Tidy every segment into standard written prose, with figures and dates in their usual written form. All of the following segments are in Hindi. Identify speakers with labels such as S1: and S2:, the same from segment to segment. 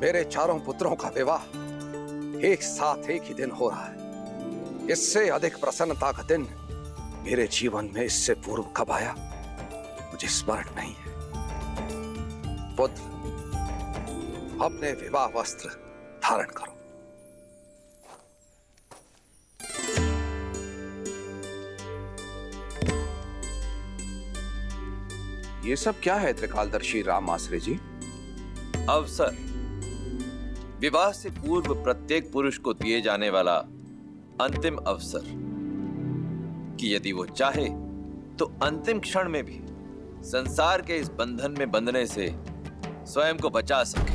S1: मेरे चारों पुत्रों का विवाह एक साथ एक ही दिन हो रहा है। इससे अधिक प्रसन्नता का दिन मेरे जीवन में इससे पूर्व कब आया मुझे स्मरण नहीं है। पुत्र, अपने विवाह वस्त्र धारण करो। ये सब क्या है त्रिकालदर्शी राम आश्रय जी?
S2: अवसर, विवाह से पूर्व प्रत्येक पुरुष को दिए जाने वाला अंतिम अवसर कि यदि वो चाहे तो अंतिम क्षण में भी संसार के इस बंधन में बंधने से स्वयं को बचा सके,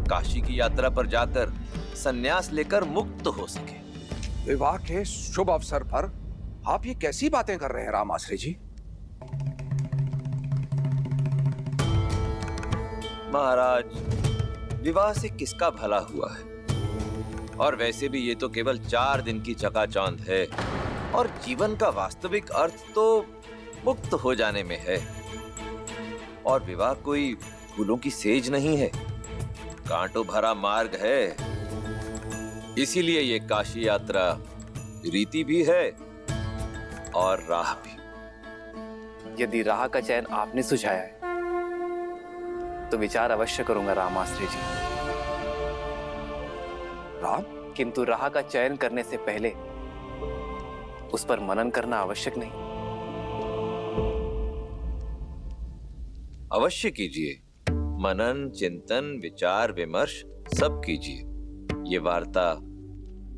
S2: काशी की यात्रा पर जाकर संन्यास लेकर मुक्त हो सके।
S1: विवाह के शुभ अवसर पर आप ये कैसी बातें कर रहे हैं राम आश्रय जी?
S2: महाराज, विवाह से किसका भला हुआ है? और वैसे भी ये तो केवल 4 दिन की चकाचौंध है और जीवन का वास्तविक अर्थ तो मुक्त हो जाने में है। और विवाह कोई फूलों की सेज नहीं है, कांटों भरा मार्ग है। इसीलिए ये काशी यात्रा रीति भी है और राह भी।
S3: यदि राह का चयन आपने सुझाया है तो विचार अवश्य करूंगा राम आश्रय जी।
S1: राम,
S3: किंतु राह का चयन करने से पहले उस पर मनन करना आवश्यक नहीं?
S2: अवश्य कीजिए, मनन, चिंतन, विचार विमर्श सब कीजिए। ये वार्ता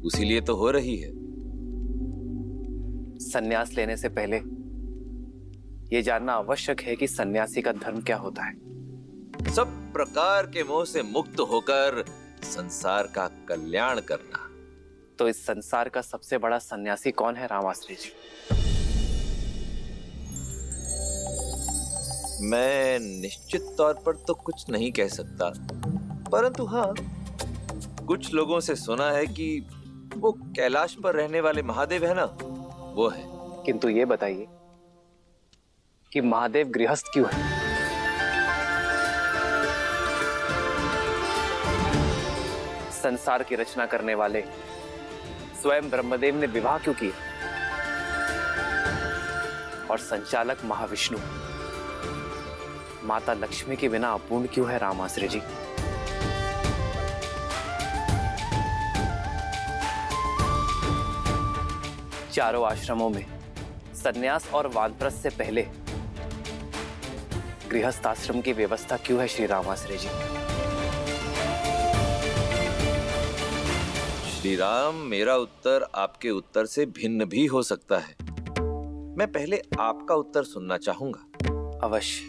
S2: उसी लिए तो हो रही है।
S3: संन्यास लेने से पहले यह जानना आवश्यक है कि सन्यासी का धर्म क्या होता है।
S2: सब प्रकार के मोह से मुक्त होकर संसार का कल्याण करना।
S3: तो इस संसार का सबसे बड़ा सन्यासी कौन है राम आश्रय जी?
S2: मैं निश्चित तौर पर तो कुछ नहीं कह सकता, परंतु हाँ, कुछ लोगों से सुना है कि वो कैलाश पर रहने वाले महादेव है ना, वो है।
S3: किंतु ये बताइए कि महादेव गृहस्थ क्यों है? संसार की रचना करने वाले स्वयं ब्रह्मदेव ने विवाह क्यों किया? और संचालक महाविष्णु माता लक्ष्मी के बिना अपूर्ण क्यों है राम आश्रय जी? चारों आश्रमों में सन्यास और वानप्रस्थ से पहले गृहस्थ आश्रम की व्यवस्था क्यों है श्री राम आश्रय जी?
S2: श्री राम, मेरा उत्तर आपके उत्तर से भिन्न भी हो सकता है। मैं पहले आपका उत्तर सुनना चाहूंगा।
S3: अवश्य,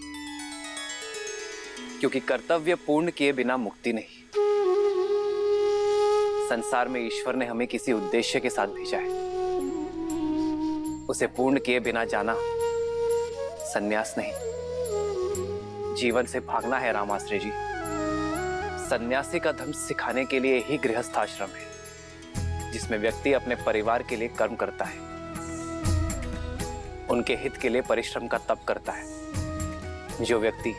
S3: क्योंकि कर्तव्य पूर्ण किए बिना मुक्ति नहीं। संसार में ईश्वर ने हमें किसी उद्देश्य के साथ भेजा है, उसे पूर्ण किए बिना जाना सन्यास नहीं, जीवन से भागना है राम आश्रय जी। सन्यासी का धर्म सिखाने के लिए ही गृहस्थ आश्रम है, जिसमें व्यक्ति अपने परिवार के लिए कर्म करता है, उनके हित के लिए परिश्रम का तप करता है। जो व्यक्ति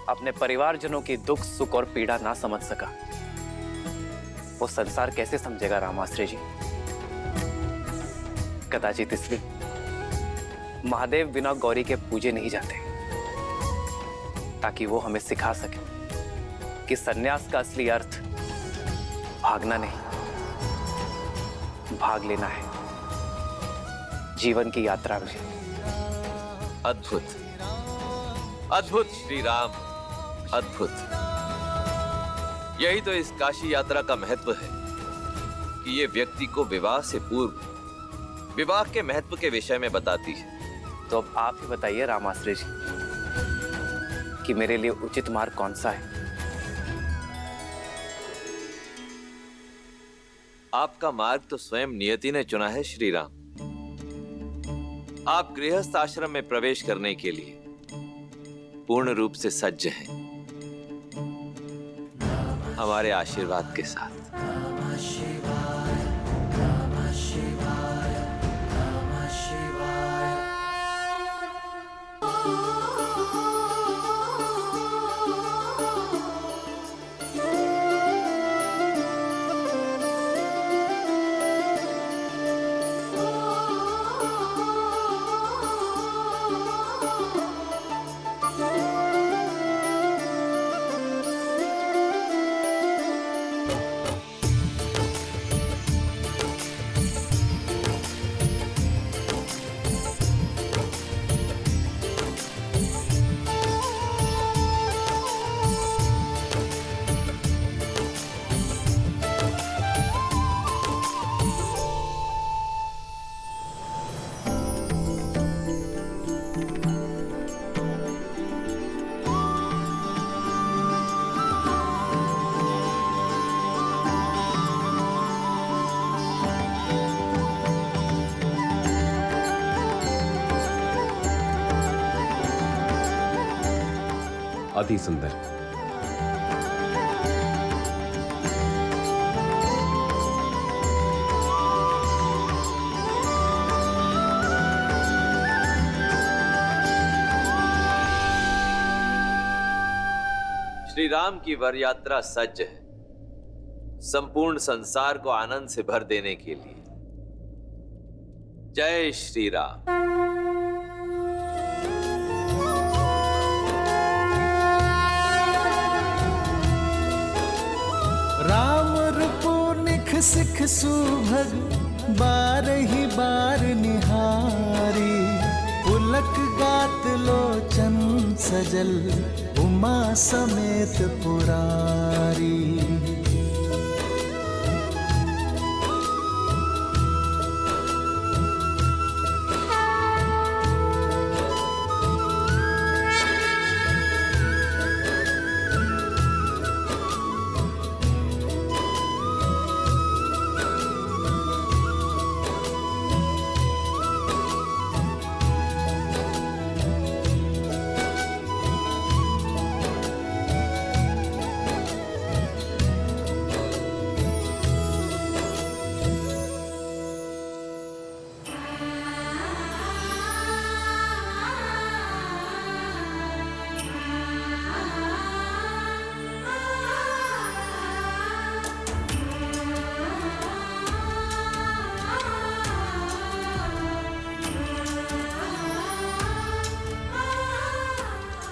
S3: अपने परिवारजनों की दुख, सुख और पीड़ा ना समझ सका, वो संसार कैसे समझेगा राम आश्रय जी? कदाचित इसलिए महादेव बिना गौरी के पूजे नहीं जाते, ताकि वो हमें सिखा सके कि सन्यास का असली अर्थ भागना नहीं, भाग लेना है जीवन की यात्रा में।
S2: अद्भुत, अद्भुत श्री राम, अद्भुत। यही तो इस काशी यात्रा का महत्व है कि ये व्यक्ति को विवाह से पूर्व विवाह के महत्व के विषय में बताती है।
S3: तो अब आप ही बताइए राम आश्रय जी कि मेरे लिए उचित मार्ग कौन सा है?
S2: आपका मार्ग तो स्वयं नियति ने चुना है श्री राम। आप गृहस्थ आश्रम में प्रवेश करने के लिए पूर्ण रूप से सज्ज हैं, हमारे आशीर्वाद के साथ।
S4: अति सुंदर।
S2: श्री राम की वर यात्रा सज्ज है संपूर्ण संसार को आनंद से भर देने के लिए। जय श्री राम।
S5: राम रूपो निख सिख सुभग बारही बार निहारी, पुलक गात लोचन सजल उमा समेत पुरारी।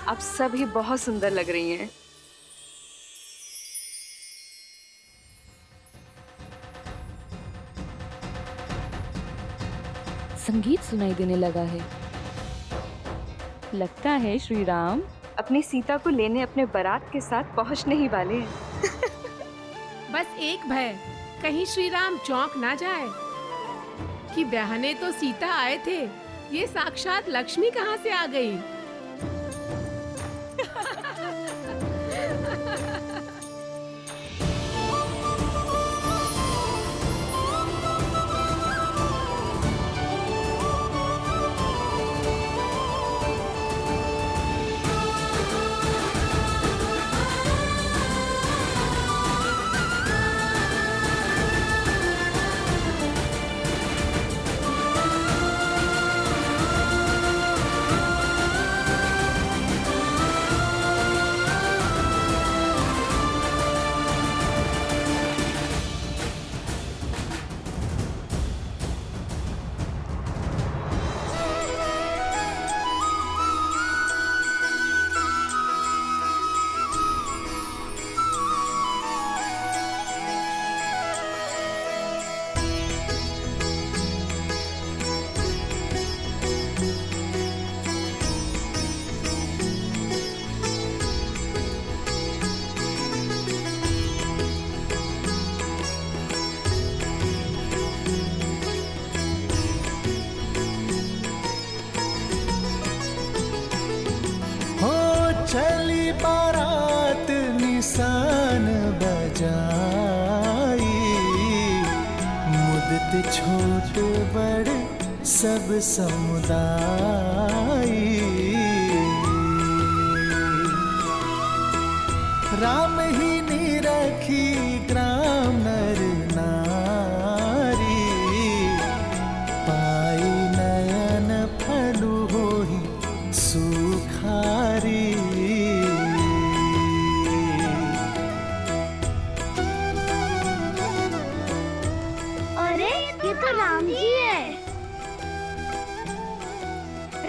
S6: आप सभी बहुत सुंदर लग रही हैं।
S7: संगीत सुनाई देने लगा है। लगता है श्री राम
S6: अपनी सीता को लेने अपने बारात के साथ पहुंचने ही वाले हैं।
S8: बस एक भय, कहीं श्री राम चौंक ना जाए कि ब्याहने तो सीता आए थे, ये साक्षात लक्ष्मी कहाँ से आ गई। चली बारात निशान बजाई, मुदत छोट बड़ सब समुदाय। राम ही निरखी ग्राम नर नारी, पाई नयन फलु होई सुखारी।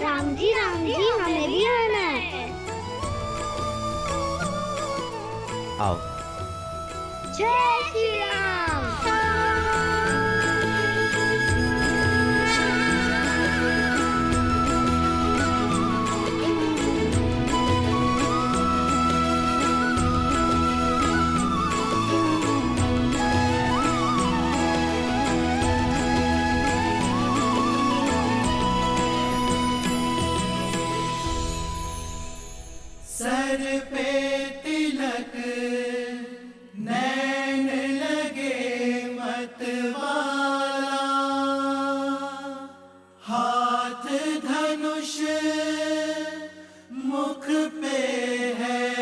S9: राम जी हमें भी आना है।
S4: आओ।
S9: जय श्री राम।
S5: सर पे तिलक नैन लगे मतवाला, हाथ धनुष मुख पे है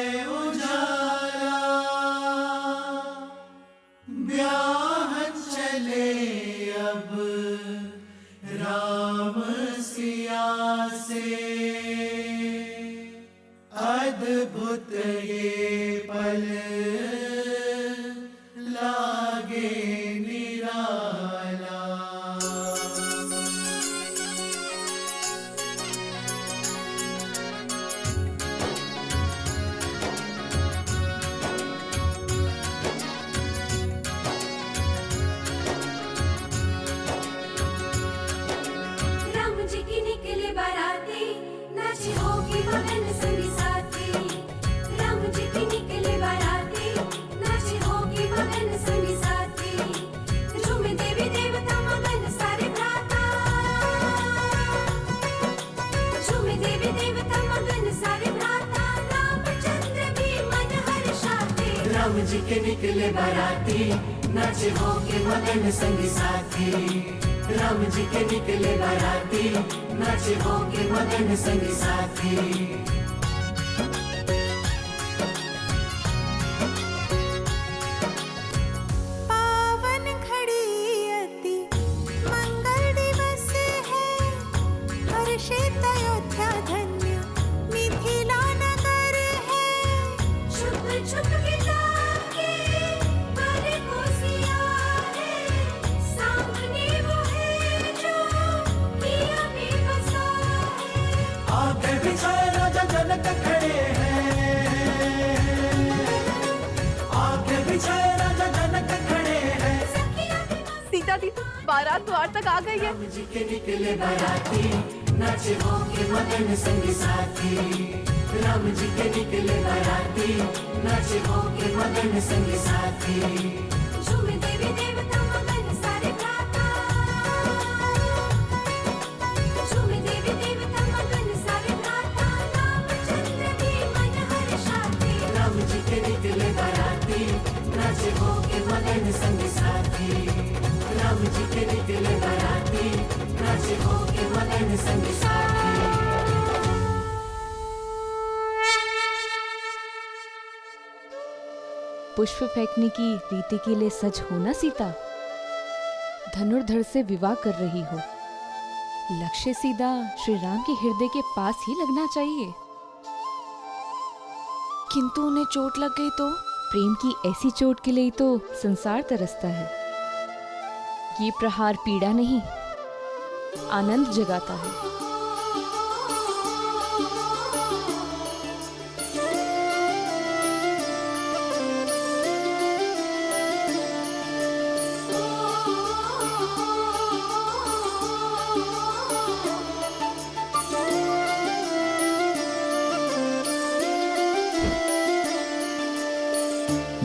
S5: के निकले बाराती, नाचे हो के मगन संगी साथी। राम जी के निकले बाराती, नाचे हो के मगन संगी साथी।
S6: सीता दीदी, बारात द्वार तक आ गई है।
S5: राम जी के निकले बाराती, नाचे हो के मगन संगी साथी। राम जी के निकले बाराती, नाचे हो के मगन संगी साथी। झूमे देवी देवता मगन सारे गाता, झूमे देवी देवता मगन सारे गाता। रामचंद्र की मन हर्षाते, राम जी के निकले बाराती, नाचे हो के मगन संगी साथी। राम जी के निकले बाराती, नाचे हो के मगन संगी साथी।
S7: पुष्प फेंकने की रीति के लिए सज हो ना सीता। धनुर्धर से विवाह कर रही हो, लक्ष्य सीधा श्री राम के हृदय के पास ही लगना चाहिए। किंतु उन्हें चोट लग गई तो? प्रेम की ऐसी चोट के लिए तो संसार तरसता है। ये प्रहार पीड़ा नहीं, आनंद जगाता है।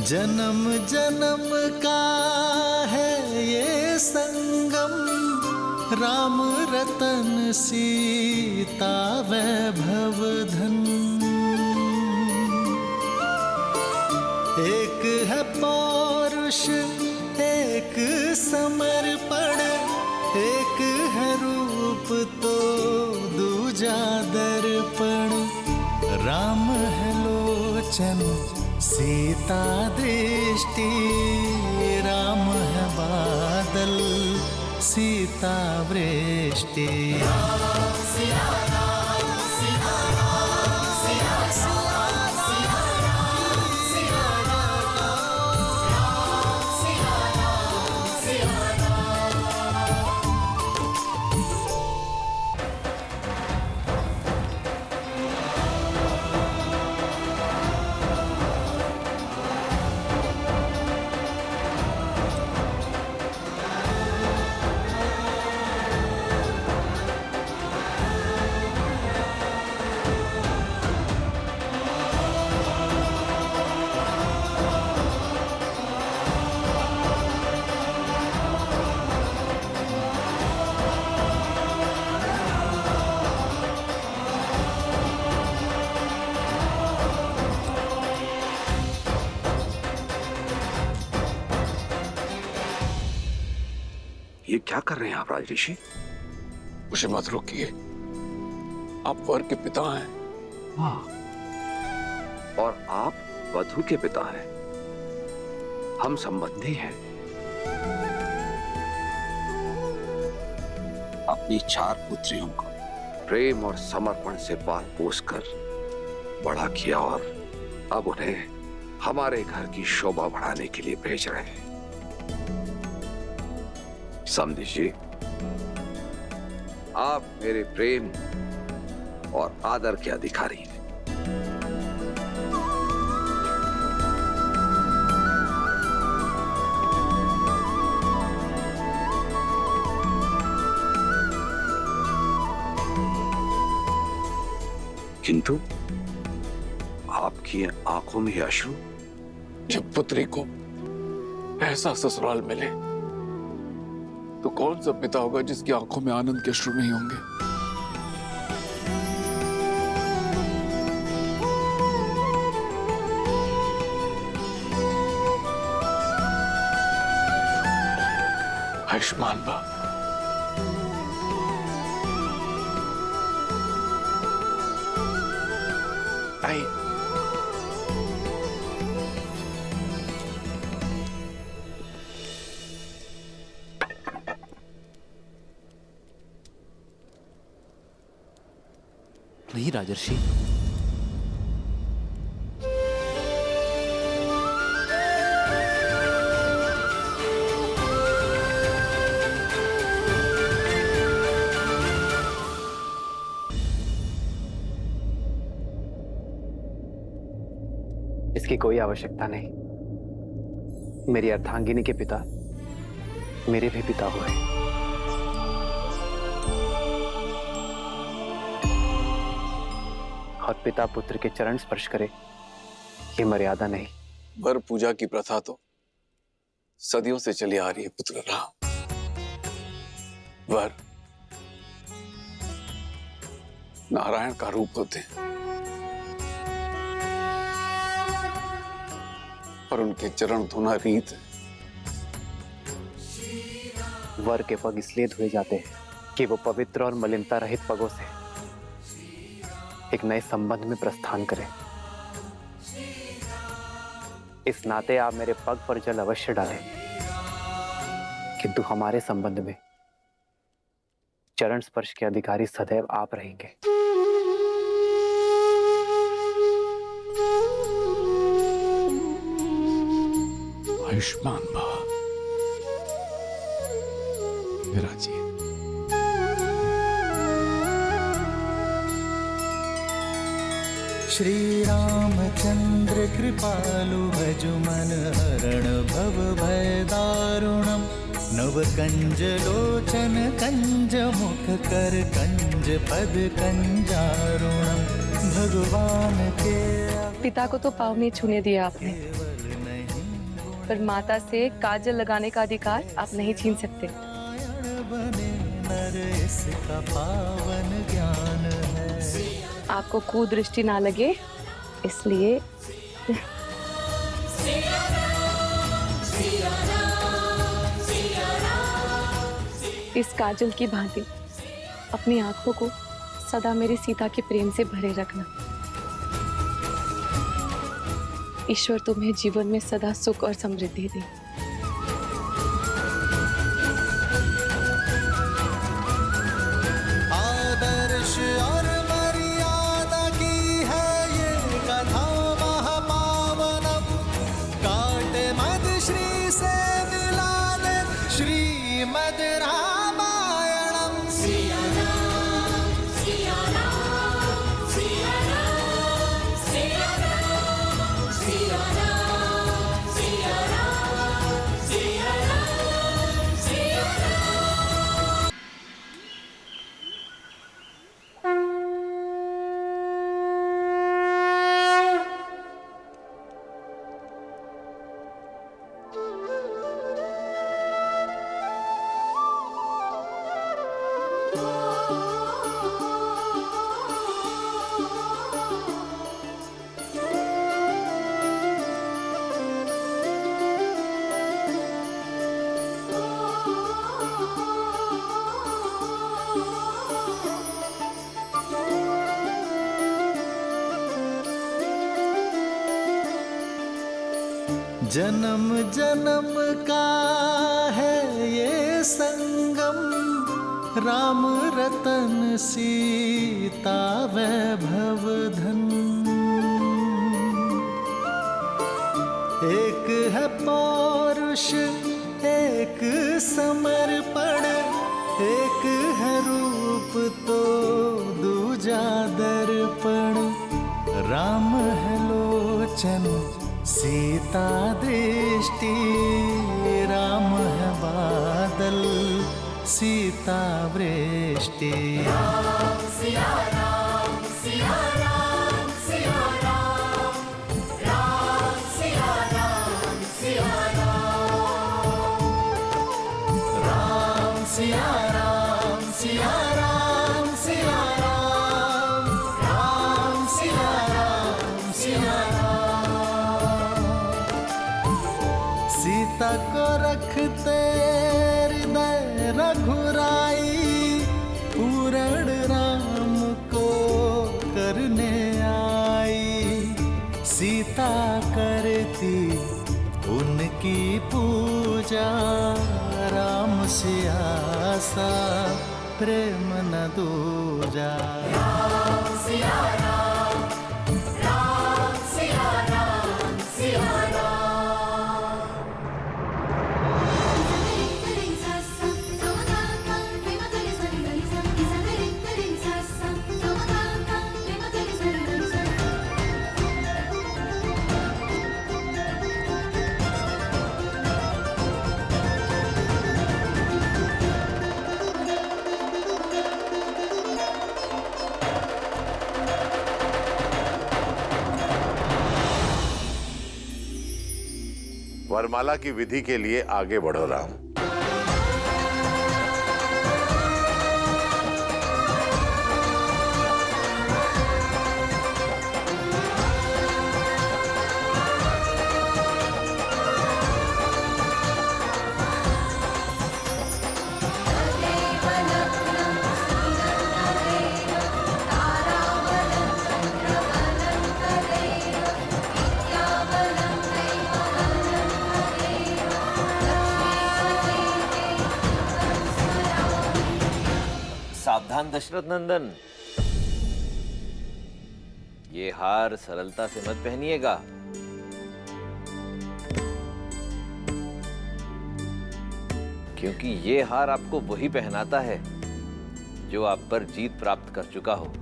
S5: जन्म जन्म का है ये संगम, राम रतन सीता वैभव धन। एक है पौरुष, एक समर्पण, एक है रूप तो दूजा दर्पण। राम है लोचन, सीता दृष्टि, राम है बादल, सीता वृष्टि।
S1: ये क्या कर रहे हैं आप राजऋषि?
S10: मुझे मत रोकिए, आप वर के पिता हैं।
S1: हाँ, और आप वधु के पिता हैं। हम संबंधी हैं।
S10: अपनी 4 पुत्रियों को
S1: प्रेम और समर्पण से पाल पोस कर बड़ा किया और अब उन्हें हमारे घर की शोभा बढ़ाने के लिए भेज रहे हैं। समझिए, आप मेरे प्रेम और आदर के अधिकारी हैं। किंतु आपकी आंखों में अश्रु।
S10: जब पुत्री को ऐसा ससुराल मिले तो कौन सा पिता होगा जिसकी आंखों में आनंद के अश्रु नहीं होंगे? आयुष्मान भव। आइए।
S4: नहीं राजर्षि,
S3: इसकी कोई आवश्यकता नहीं। मेरी अर्धांगिनी के पिता मेरे भी पिता हुए। और पिता पुत्र के चरण स्पर्श करे, ये मर्यादा नहीं।
S10: वर पूजा की प्रथा तो सदियों से चली आ रही है पुत्र राम। वर नारायण का रूप होते हैं और उनके चरण धोना रीत है।
S3: वर के पग इसलिए धोए जाते हैं कि वो पवित्र और मलिनता रहित पगों से एक नए संबंध में प्रस्थान करें। इस नाते आप मेरे पग पर जल अवश्य डालें, किंतु हमारे संबंध में चरण स्पर्श के अधिकारी सदैव आप रहेंगे।
S10: आयुष्मान भव। विराजिए।
S11: श्री रामचंद्र कृपालु भजु मन हरण भव भय दारुणम। नव कंज लोचन कंज मुख कर कंज पद कंजारुणम। भगवान के
S6: पिता को तो पाँव नहीं छूने दिया आपने, पर माता से काजल लगाने का अधिकार आप नहीं छीन सकते।
S11: बने नर इसका पावन ज्ञान है।
S6: आपको कुदृष्टि ना लगे इसलिए इस काजल की भांति अपनी आंखों को सदा मेरी सीता के प्रेम से भरे रखना। ईश्वर तुम्हें जीवन में सदा सुख और समृद्धि दे।
S11: आदर्श और मर्यादा की है ये कथा महापावनम। काटे मद श्री से मिला दे श्रीमद रामायणम। सिया राम सिया राम सिया राम सिया राम सिया राम सिया राम सिया राम सिया राम। जन्म जन्म का है ये संगम। राम रतन सीता वैभव धन। एक है पौरुष एक समर्पण। एक है रूप तो दूजा दर्पण। राम है लोचन सीता दृष्टि। राम है बादल सीता वृष्टि। राम सिया राम सिया राम सिया राम। राम सिया राम सिया राम। राम सिया राम सिया राम सिया राम। राम सिया राम सिया राम। सीता को रखते हृदय रघुराई, पूर्ण राम को करने आई। सीता करती उनकी पूजा, राम सिया सा प्रेम न दूजा। राम सिया राम, राम सिया राम, सिया राम।
S12: वरमाला की विधि के लिए आगे बढ़ो राम।
S2: सावधान दशरथ नंदन, ये हार सरलता से मत पहनिएगा। क्योंकि ये हार आपको वही पहनाता है जो आप पर जीत प्राप्त कर चुका हो।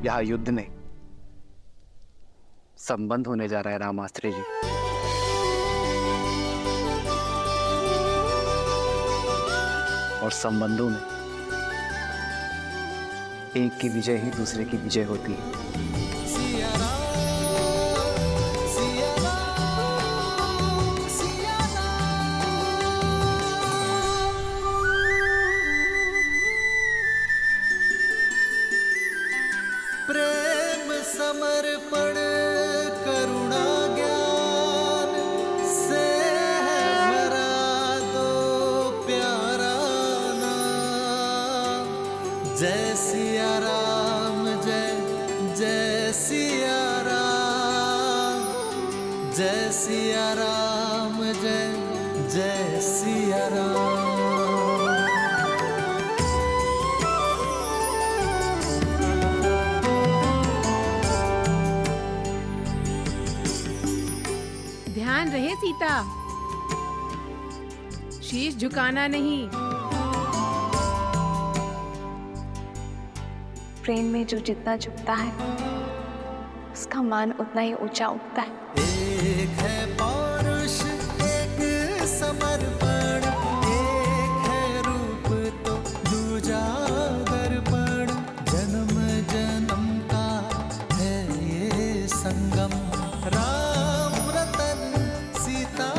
S3: यहाँ युद्ध नहीं, संबंध होने जा रहा है रामास्त्री जी। और संबंधों में एक की विजय ही दूसरे की विजय होती है।
S11: प्रेम समर्पण करुणा ज्ञान से है भरा दो प्यारा नाम। जय सिया राम, जय जय सिया राम, जय सिया राम, जय जय सिया राम।
S8: ध्यान रहे सीता, शीश झुकाना नहीं।
S6: प्रेम में जो जितना झुकता है उसका मान उतना ही ऊंचा उठता है।
S11: एक है पौरुष, एक समर्पण, एक है रूप तो दूजा दर्पण। जन्म जन्म का है ये संगम, राम रतन सीता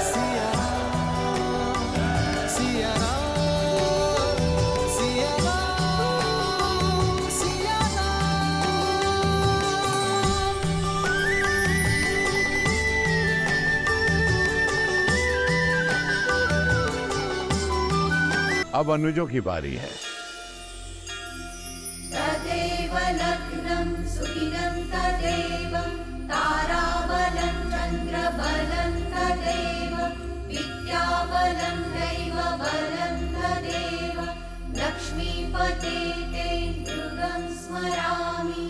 S11: सिया सिया सिया सिया।
S12: अब अनुजों की बारी है।
S5: तदेव लग्नं सुदिनं तदेव ताराबलं चन्द्रबलं तदेव विद्याबलं दैवबलं तदेव लक्ष्मीपते ते नृगं स्मरामि।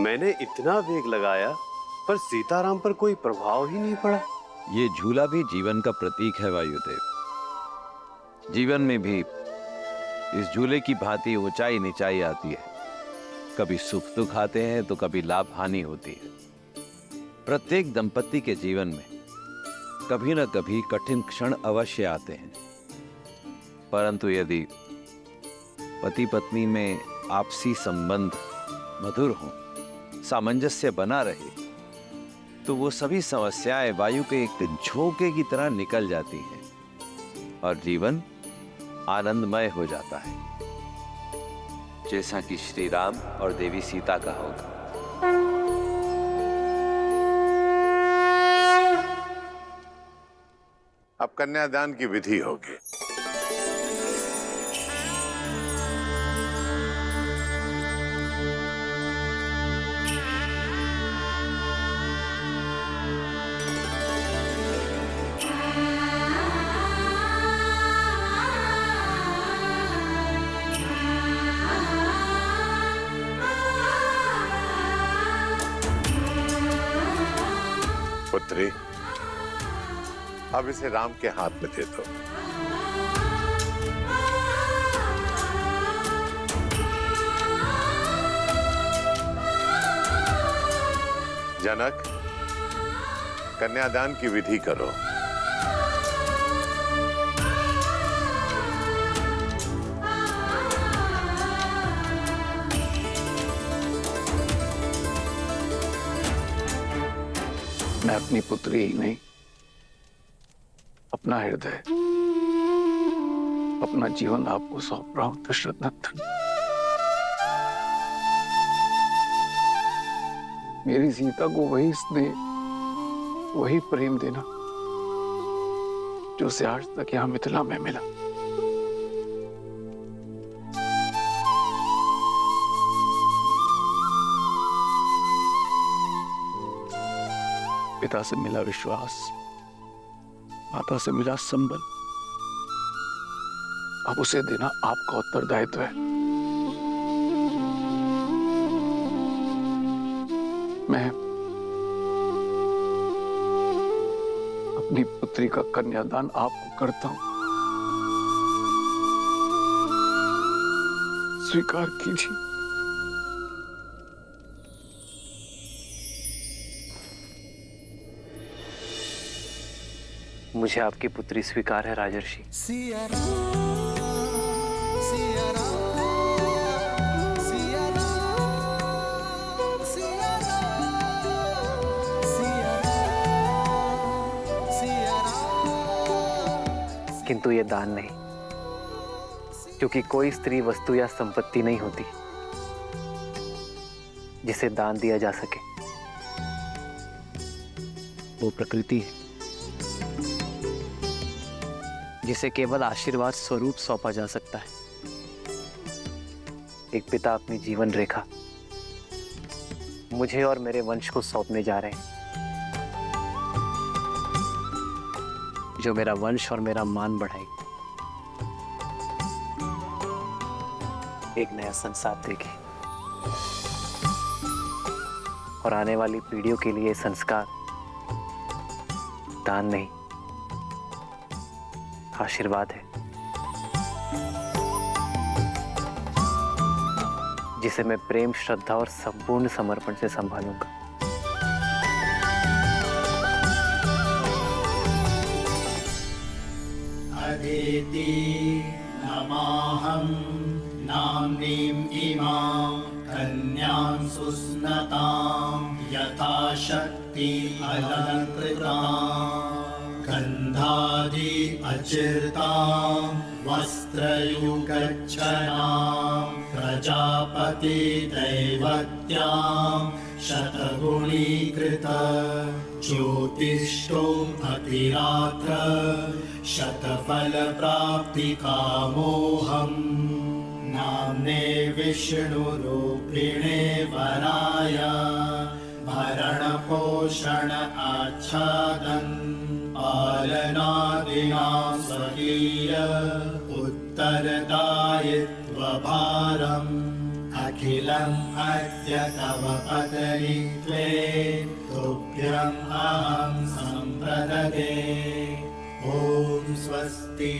S13: मैंने इतना वेग लगाया पर सीताराम पर कोई प्रभाव ही नहीं पड़ा।
S2: ये झूला भी जीवन का प्रतीक है वायुदेव। जीवन में भी इस झूले की भांति ऊंचाई नीचाई आती है। कभी सुख दुख आते हैं तो कभी लाभ हानि होती है। प्रत्येक दंपति के जीवन में कभी न कभी कठिन क्षण अवश्य आते हैं, परंतु यदि पति पत्नी में आपसी संबंध मधुर हो, सामंजस्य बना रहे, तो वो सभी समस्याएं वायु के एक झोंके की तरह निकल जाती हैं और जीवन आनंदमय हो जाता है, जैसा कि श्री राम और देवी सीता का होगा।
S12: अब कन्यादान की विधि होगी। पुत्री, अब इसे राम के हाथ में दे दो। जनक, कन्यादान की विधि करो।
S10: मैं अपनी पुत्री ही नहीं, अपना हृदय, अपना जीवन आपको सौंप रहा हूं दशरथ नंदन। मेरी सीता को वही स्नेह, वही प्रेम देना जो उसे आज तक यहां मिथिला में मिला। पिता से मिला विश्वास, माता से मिला संबल, अब उसे देना आपका उत्तरदायित्व है। मैं अपनी पुत्री का कन्यादान आपको करता हूं, स्वीकार कीजिए।
S3: मुझे आपकी पुत्री स्वीकार है राजर्षि।
S11: सिया राम, सिया राम, सिया राम, सिया राम, सिया राम, सिया राम।
S3: किंतु ये दान नहीं, क्योंकि कोई स्त्री वस्तु या संपत्ति नहीं होती जिसे दान दिया जा सके। वो प्रकृति है जिसे केवल आशीर्वाद स्वरूप सौंपा जा सकता है। एक पिता अपनी जीवन रेखा मुझे और मेरे वंश को सौंपने जा रहे हैं, जो मेरा वंश और मेरा मान बढ़ाएगी, एक नया संसार देगी और आने वाली पीढ़ियों के लिए संस्कार दान नहीं, आशीर्वाद है, जिसे मैं प्रेम, श्रद्धा और संपूर्ण समर्पण से संभालूंगा।
S11: अदिति नमाहं नाम्नीं इमां कन्यां सुस्नतां यथाशक्ति अलङ्कृतां गन्धादि अचिर्तां वस्त्रयुगच्छनां प्रजापति दैवत्यां शतगुणीकृत ज्योतिष्ठों अतिरात्र शतफल प्राप्ति कामोहम् नाम्ने विष्णुरूपिणे वराय भरण पोषण आच्छादन् पालनादिना स्वकीय उत्तरदायित्वभारम् अखिलम् अद्य तव पदनित्वे तुभ्यम् अहं सम्प्रददे। ॐ स्वस्ति।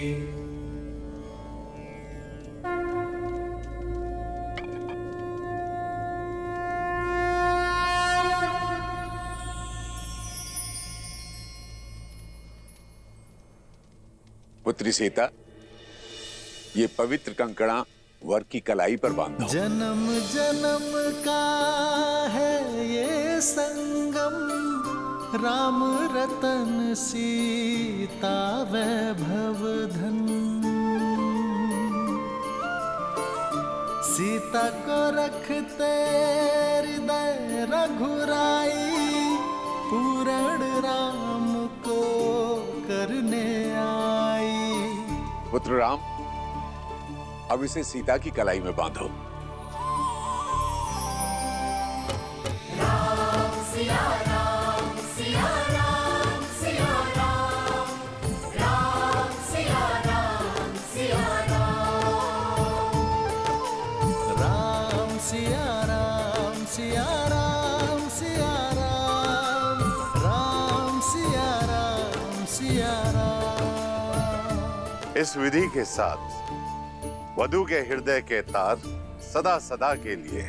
S12: पुत्री सीता, ये पवित्र कंकड़ा वर की कलाई पर बांधो।
S11: जन्म जन्म का है ये संगम, राम रतन सीता वैभव धन। सीता को रखते हृदय रघुराई, पूर्ण राम को करने आई।
S12: पुत्र राम, अब इसे सीता की कलाई में बांधो।
S5: राम सिया राम सिया राम सिया राम, राम सिया राम सिया राम,
S11: राम सिया राम सिया राम सिया राम, राम सिया राम सिया राम।
S12: इस विधि के साथ वधू के हृदय के तार सदा सदा के लिए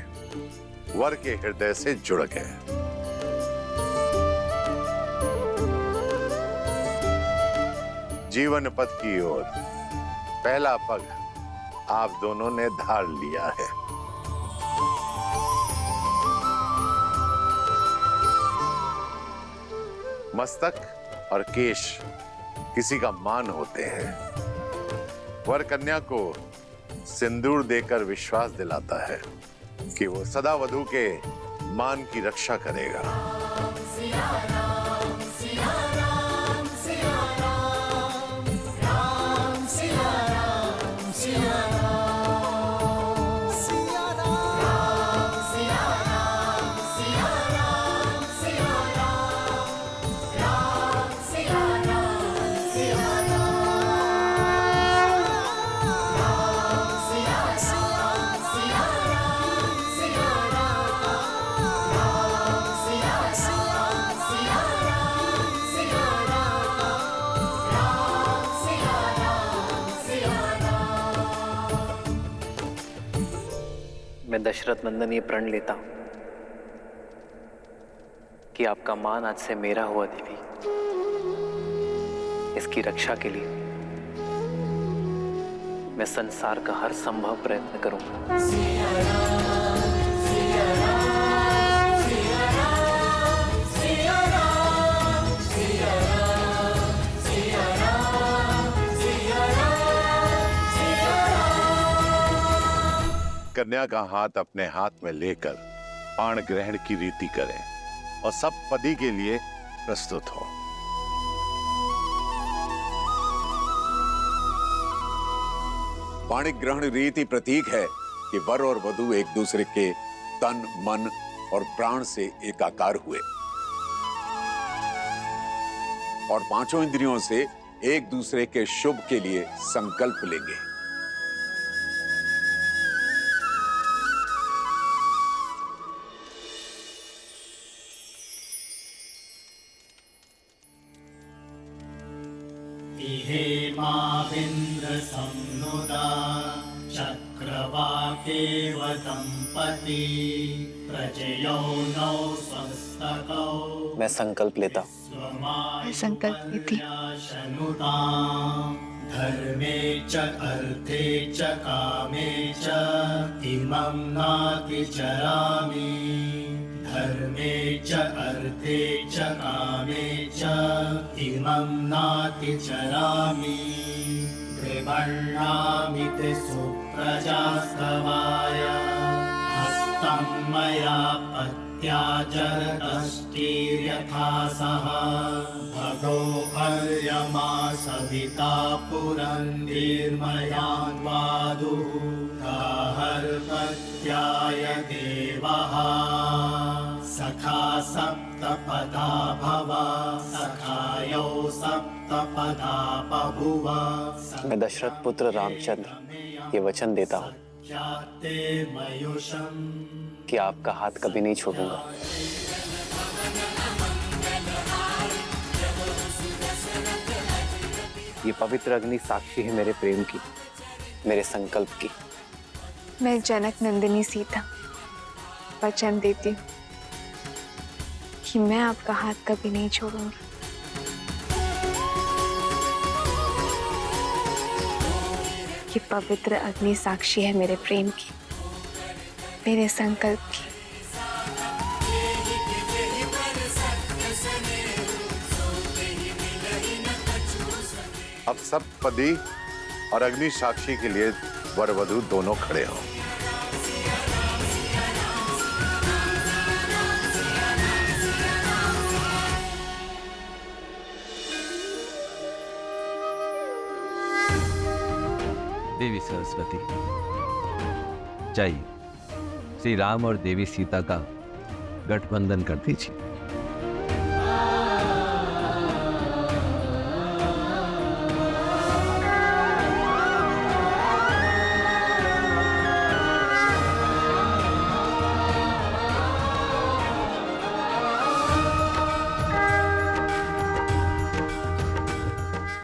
S12: वर के हृदय से जुड़ गए। जीवन पथ की ओर पहला पग आप दोनों ने धार लिया है। मस्तक और केश किसी का मान होते हैं। वर कन्या को सिंदूर देकर विश्वास दिलाता है कि वो सदा वधू के मान की रक्षा करेगा।
S5: सिया राम सिया राम सिया राम, राम सिया राम सिया राम, सिया राम सिया राम सिया राम सिया राम, राम सिया राम सिया
S3: मैं दशरथ नंदन ये प्रण लेता हूं कि आपका मान आज से मेरा हुआ देवी। इसकी रक्षा के लिए मैं संसार का हर संभव प्रयत्न करूंगा।
S5: सिया राम सिया राम सिया राम सिया राम सिया राम सिया राम सिया राम सिया राम।
S12: कन्या का हाथ अपने हाथ में लेकर पाण ग्रहण की रीति करें और सब पति के लिए प्रस्तुत हो। पाणिक ग्रहण रीति प्रतीक है कि वर और वधू एक दूसरे के तन, मन और प्राण से एकाकार हुए और पांचों इंद्रियों से एक दूसरे के शुभ के लिए संकल्प लेंगे।
S11: हेमाविन्द्र संनुदा चक्रवाकेव दंपती, प्रजयो नौ स्वस्तकौ।
S3: मैं संकल्प लेता
S6: मैं संकल्प लेती
S11: धर्मे च अर्थे च कामे च इमं नाति चरामि। धर्मे च अर्थे च कामे च इमं नाति चरामि। त्रिवर्णामिति सुप्रजास्तवाय हस्तं मया पत्या जरदष्टिर्यथा सह। भगो अर्यमा सविता पुरन्दीर्मयान्वादुः गाहर्पत्याय देवः। सखा सप्तपदा भव सखायो सप्तपदा बभुव।
S3: मैं दशरथ पुत्र रामचंद्र ये वचन देता हूँ
S11: ख्याते मयूषम
S3: कि आपका हाथ कभी नहीं छोड़ूंगा। ये पवित्र अग्नि साक्षी है मेरे प्रेम की, मेरे संकल्प की।
S6: मैं जनक नंदिनी सीता वचन देती हूँ कि मैं आपका हाथ कभी नहीं छोड़ूंगी। ये पवित्र अग्नि साक्षी है मेरे प्रेम की, मेरे संकल्प की।
S12: अब सब पति और अग्नि साक्षी के लिए वर वधू दोनों खड़े हों।
S14: देवी सरस्वती, जाइए श्री राम और देवी सीता का गठबंधन कर दीजिए।